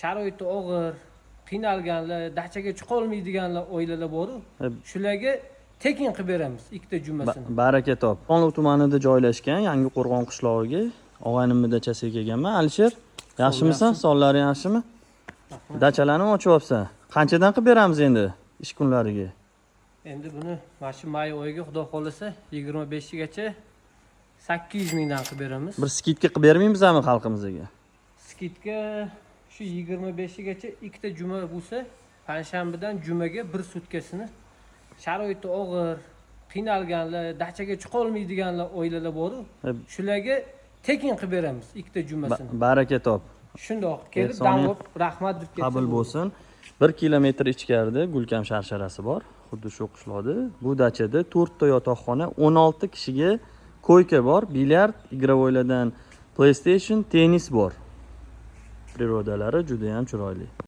sharoiti og'ir, qiynalganlar, dachaga chiqa olmaydiganlar oilalar bor-ku. Shularga tekin qilib beramiz ikkita jumasini. Baraka top. Qo'ng'ir tumanida joylashgan Yangiqo'rg'on qishlog'iga og'aynimni dachasiga kelganman. Alisher, yaxshimisan? Sonlari yaxshimi? Dachalarni ochib olibsan. Qanchadan qilib beramiz endi ish kunlariga? Endi buni mana shu may oyiga xudo xolasa 25gacha 800 mingdan qilib beramiz. Bir skidka qilib bermaymizmi xalqimizga? Skidka shu 25gacha ikkita juma bo'lsa, panshanbadan jumaga bir sutkasini sharoiti og'ir, qiynalganlar, dachaga chiqa olmaydiganlar oilalar bor-ku. Shularga tekin qilib beramiz ikkita jumasini. Baraka top. Shundoq kelib dam olib rahmat deb ketdi. Qabul bo'lsin. 1 kilometr ichkarida Gulkam sharsharasi bor. Xuddi shu qishloqda. Bu dachada 4 ta yotoqxona, 16 kishiga koyka bor, bilyard, igrovoylardan PlayStation, tennis bor. Prirodalari juda ham chiroyli.